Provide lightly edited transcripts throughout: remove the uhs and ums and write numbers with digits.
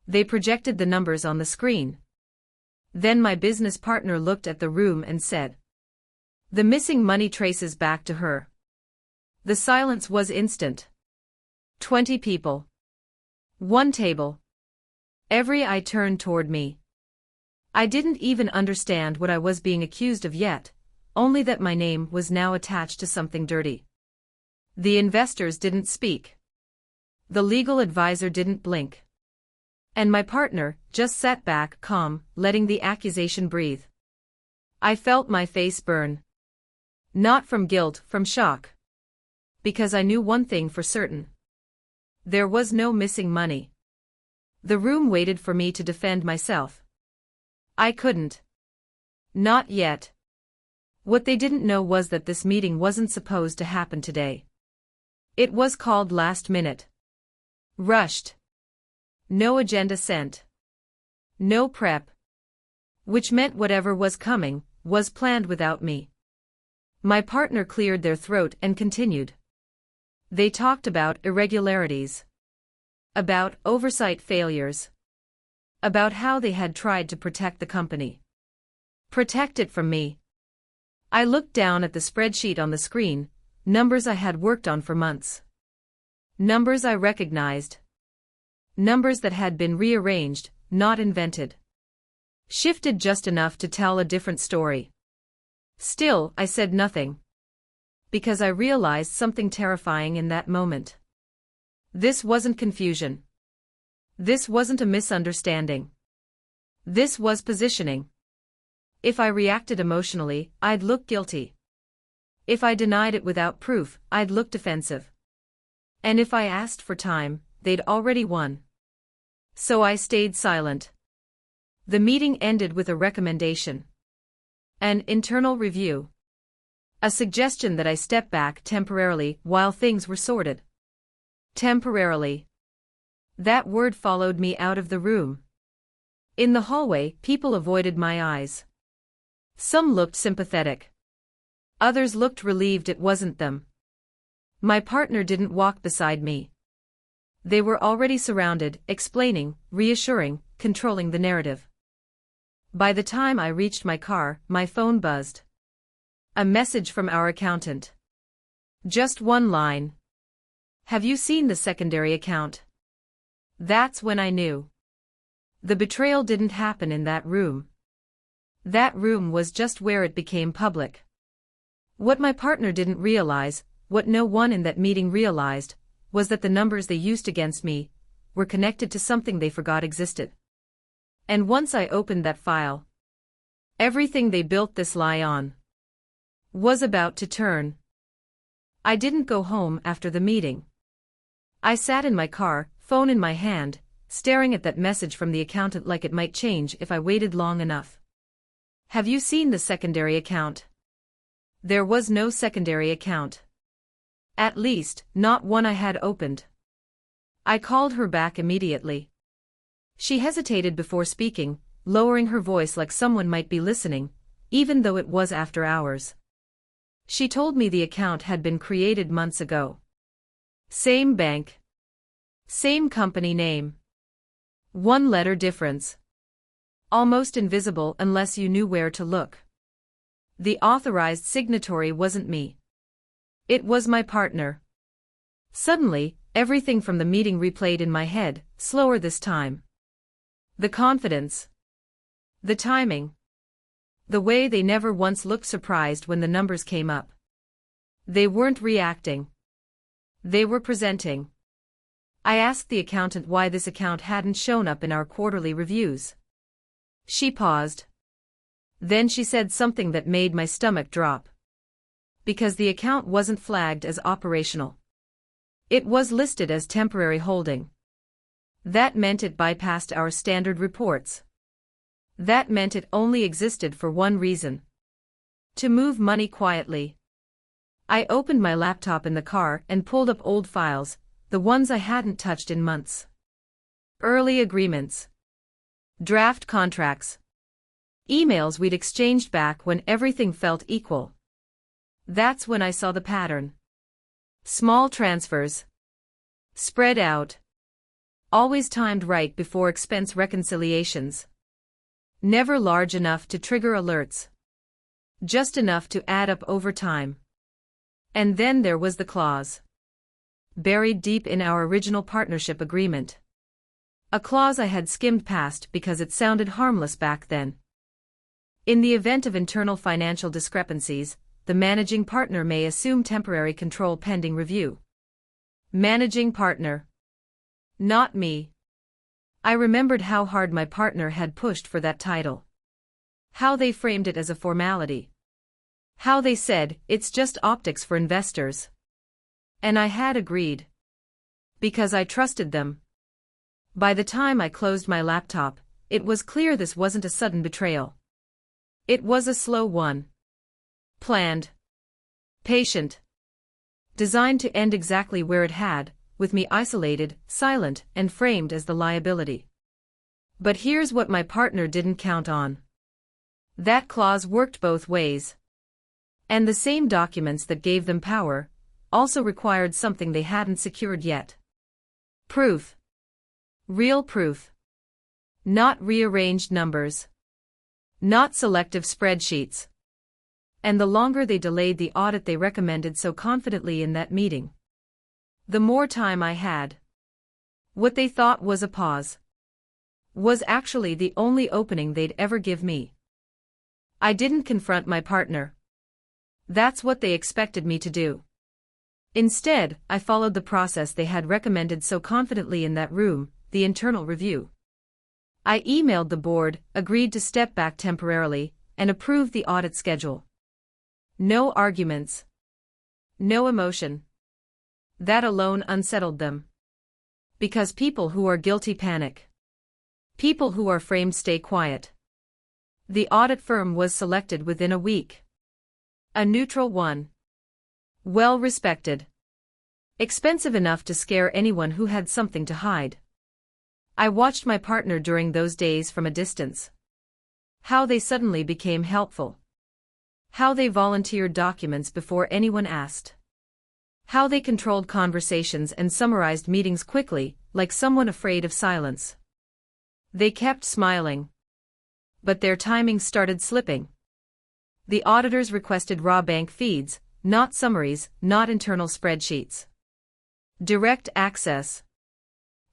They projected the numbers on the screen. Then my business partner looked at the room and said, "The missing money traces back to her." The silence was instant. 20 people. One table. Every eye turned toward me. I didn't even understand what I was being accused of yet, only that my name was now attached to something dirty. The investors didn't speak. The legal advisor didn't blink. And my partner just sat back calm, letting the accusation breathe. I felt my face burn. Not from guilt, from shock. Because I knew one thing for certain. There was no missing money. The room waited for me to defend myself. I couldn't. Not yet. What they didn't know was that this meeting wasn't supposed to happen today. It was called last minute. Rushed. No agenda sent. No prep. Which meant whatever was coming was planned without me. My partner cleared their throat and continued. They talked about irregularities. About oversight failures. About how they had tried to protect the company. Protect it from me. I looked down at the spreadsheet on the screen, numbers I had worked on for months. Numbers I recognized. Numbers that had been rearranged, not invented. Shifted just enough to tell a different story. Still, I said nothing. Because I realized something terrifying in that moment. This wasn't confusion. This wasn't a misunderstanding. This was positioning. If I reacted emotionally, I'd look guilty. If I denied it without proof, I'd look defensive. And if I asked for time, they'd already won. So I stayed silent. The meeting ended with a recommendation. An internal review. A suggestion that I step back temporarily while things were sorted. Temporarily. That word followed me out of the room. In the hallway, people avoided my eyes. Some looked sympathetic. Others looked relieved it wasn't them. My partner didn't walk beside me. They were already surrounded, explaining, reassuring, controlling the narrative. By the time I reached my car, my phone buzzed. A message from our accountant. Just one line. "Have you seen the secondary account?" That's when I knew. The betrayal didn't happen in that room. That room was just where it became public. What my partner didn't realize, what no one in that meeting realized, was that the numbers they used against me were connected to something they forgot existed. And once I opened that file, everything they built this lie on was about to turn. I didn't go home after the meeting. I sat in my car, phone in my hand, staring at that message from the accountant like it might change if I waited long enough. "Have you seen the secondary account?" There was no secondary account. At least, not one I had opened. I called her back immediately. She hesitated before speaking, lowering her voice like someone might be listening, even though it was after hours. She told me the account had been created months ago. Same bank. Same company name. One letter difference. Almost invisible unless you knew where to look. The authorized signatory wasn't me. It was my partner. Suddenly, everything from the meeting replayed in my head, slower this time. The confidence. The timing. The way they never once looked surprised when the numbers came up. They weren't reacting. They were presenting. I asked the accountant why this account hadn't shown up in our quarterly reviews. She paused. Then she said something that made my stomach drop. Because the account wasn't flagged as operational. It was listed as temporary holding. That meant it bypassed our standard reports. That meant it only existed for one reason. To move money quietly. I opened my laptop in the car and pulled up old files, the ones I hadn't touched in months. Early agreements. Draft contracts. Emails we'd exchanged back when everything felt equal. That's when I saw the pattern. Small transfers. Spread out. Always timed right before expense reconciliations. Never large enough to trigger alerts. Just enough to add up over time. And then there was the clause. Buried deep in our original partnership agreement. A clause I had skimmed past because it sounded harmless back then. In the event of internal financial discrepancies, the managing partner may assume temporary control pending review. Managing partner. Not me. I remembered how hard my partner had pushed for that title. How they framed it as a formality. How they said, it's just optics for investors. And I had agreed. Because I trusted them. By the time I closed my laptop, it was clear this wasn't a sudden betrayal. It was a slow one. Planned. Patient. Designed to end exactly where it had, with me isolated, silent, and framed as the liability. But here's what my partner didn't count on. That clause worked both ways. And the same documents that gave them power also required something they hadn't secured yet. Proof. Real proof. Not rearranged numbers. Not selective spreadsheets. And the longer they delayed the audit they recommended so confidently in that meeting, the more time I had. What they thought was a pause was actually the only opening they'd ever give me. I didn't confront my partner. That's what they expected me to do. Instead, I followed the process they had recommended so confidently in that room, the internal review. I emailed the board, agreed to step back temporarily, and approved the audit schedule. No arguments. No emotion. That alone unsettled them. Because people who are guilty panic. People who are framed stay quiet. The audit firm was selected within a week. A neutral one. Well respected. Expensive enough to scare anyone who had something to hide. I watched my partner during those days from a distance. How they suddenly became helpful. How they volunteered documents before anyone asked. How they controlled conversations and summarized meetings quickly, like someone afraid of silence. They kept smiling. But their timing started slipping. The auditors requested raw bank feeds, not summaries, not internal spreadsheets. Direct access.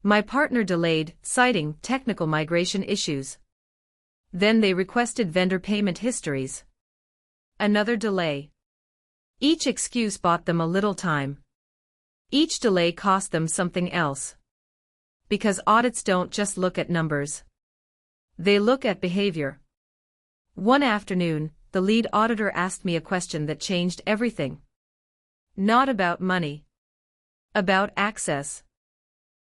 My partner delayed, citing technical migration issues. Then they requested vendor payment histories. Another delay. Each excuse bought them a little time. Each delay cost them something else. Because audits don't just look at numbers. They look at behavior. One afternoon, the lead auditor asked me a question that changed everything. Not about money. About access.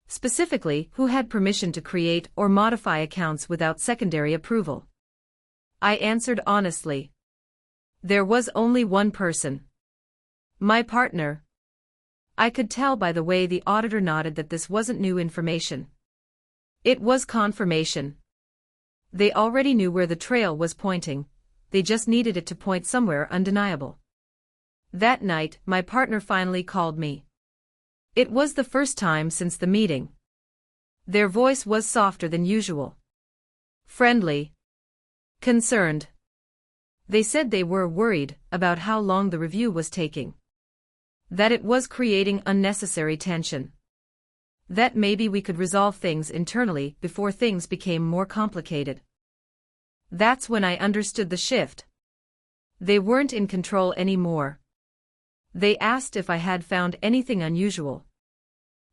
Specifically, who had permission to create or modify accounts without secondary approval. I answered honestly. There was only one person. My partner. I could tell by the way the auditor nodded that this wasn't new information. It was confirmation. They already knew where the trail was pointing, they just needed it to point somewhere undeniable. That night, my partner finally called me. It was the first time since the meeting. Their voice was softer than usual. Friendly. Concerned. They said they were worried about how long the review was taking. That it was creating unnecessary tension. That maybe we could resolve things internally before things became more complicated. That's when I understood the shift. They weren't in control anymore. They asked if I had found anything unusual.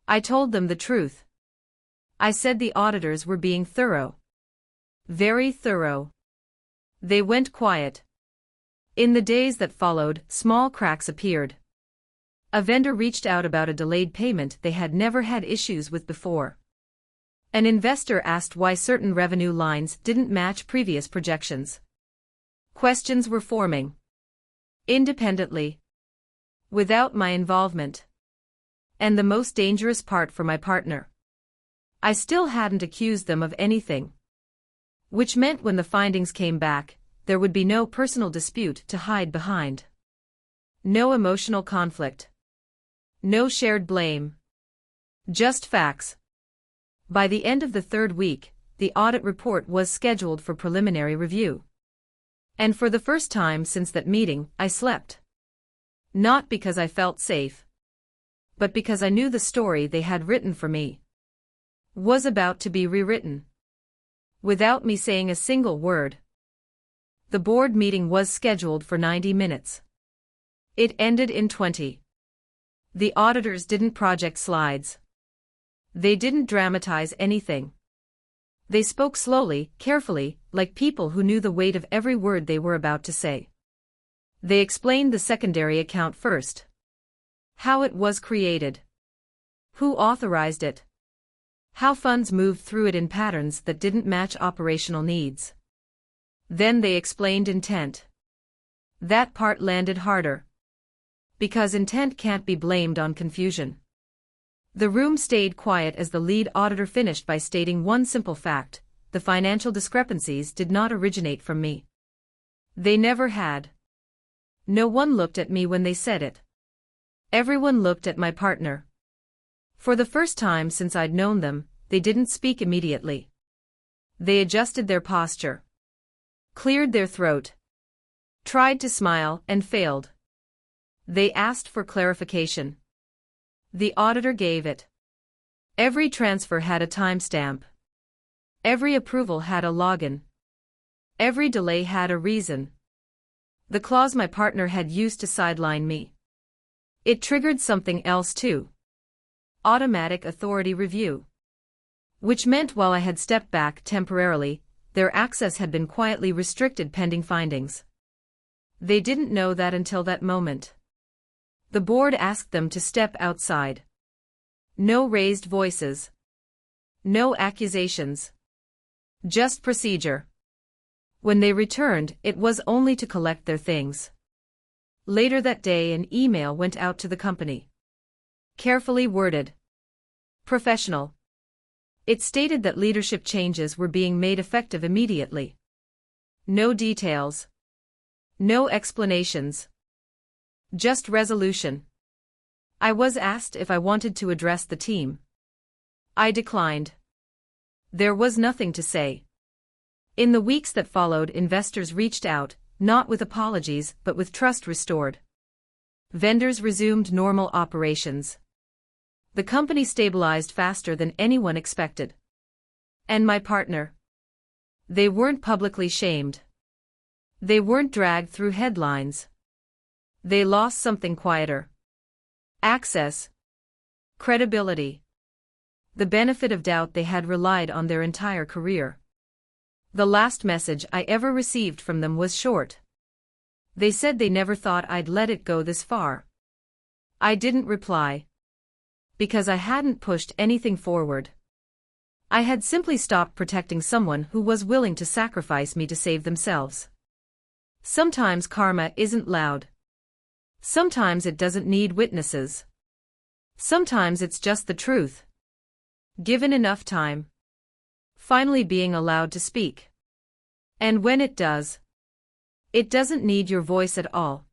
I told them the truth. I said the auditors were being thorough. Very thorough. They went quiet. In the days that followed, small cracks appeared. A vendor reached out about a delayed payment they had never had issues with before. An investor asked why certain revenue lines didn't match previous projections. Questions were forming. Independently. Without my involvement. And the most dangerous part for my partner. I still hadn't accused them of anything. Which meant when the findings came back, there would be no personal dispute to hide behind. No emotional conflict. No shared blame. Just facts. By the end of the third week, the audit report was scheduled for preliminary review. And for the first time since that meeting, I slept. Not because I felt safe, but because I knew the story they had written for me was about to be rewritten. Without me saying a single word. The board meeting was scheduled for 90 minutes. It ended in 20. The auditors didn't project slides. They didn't dramatize anything. They spoke slowly, carefully, like people who knew the weight of every word they were about to say. They explained the secondary account first. How it was created. Who authorized it. How funds moved through it in patterns that didn't match operational needs. Then they explained intent. That part landed harder. Because intent can't be blamed on confusion. The room stayed quiet as the lead auditor finished by stating one simple fact: the financial discrepancies did not originate from me. They never had. No one looked at me when they said it. Everyone looked at my partner. For the first time since I'd known them, they didn't speak immediately. They adjusted their posture. Cleared their throat. Tried to smile and failed. They asked for clarification. The auditor gave it. Every transfer had a timestamp. Every approval had a login. Every delay had a reason. The clause my partner had used to sideline me. It triggered something else too. Automatic authority review. Which meant while I had stepped back temporarily, their access had been quietly restricted pending findings. They didn't know that until that moment. The board asked them to step outside. No raised voices. No accusations. Just procedure. When they returned, it was only to collect their things. Later that day, an email went out to the company. Carefully worded. Professional. It stated that leadership changes were being made effective immediately. No details. No explanations. Just resolution. I was asked if I wanted to address the team. I declined. There was nothing to say. In the weeks that followed, investors reached out, not with apologies but with trust restored. Vendors resumed normal operations. The company stabilized faster than anyone expected. And my partner. They weren't publicly shamed. They weren't dragged through headlines. They lost something quieter. Access. Credibility. The benefit of doubt they had relied on their entire career. The last message I ever received from them was short. They said they never thought I'd let it go this far. I didn't reply. Because I hadn't pushed anything forward. I had simply stopped protecting someone who was willing to sacrifice me to save themselves. Sometimes karma isn't loud. Sometimes it doesn't need witnesses. Sometimes it's just the truth. Given enough time. Finally being allowed to speak. And when it does, it doesn't need your voice at all.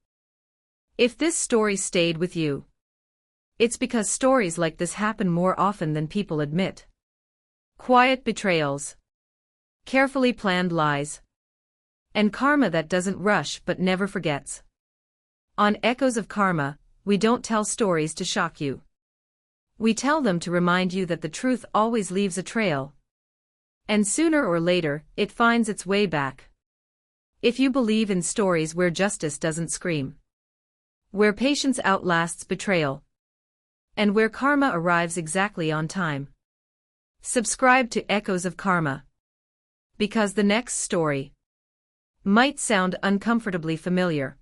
If this story stayed with you, it's because stories like this happen more often than people admit. Quiet betrayals. Carefully planned lies. And karma that doesn't rush but never forgets. On Echoes of Karma, we don't tell stories to shock you. We tell them to remind you that the truth always leaves a trail. And sooner or later, it finds its way back. If you believe in stories where justice doesn't scream. Where patience outlasts betrayal. And where karma arrives exactly on time. Subscribe to Echoes of Karma. Because the next story might sound uncomfortably familiar.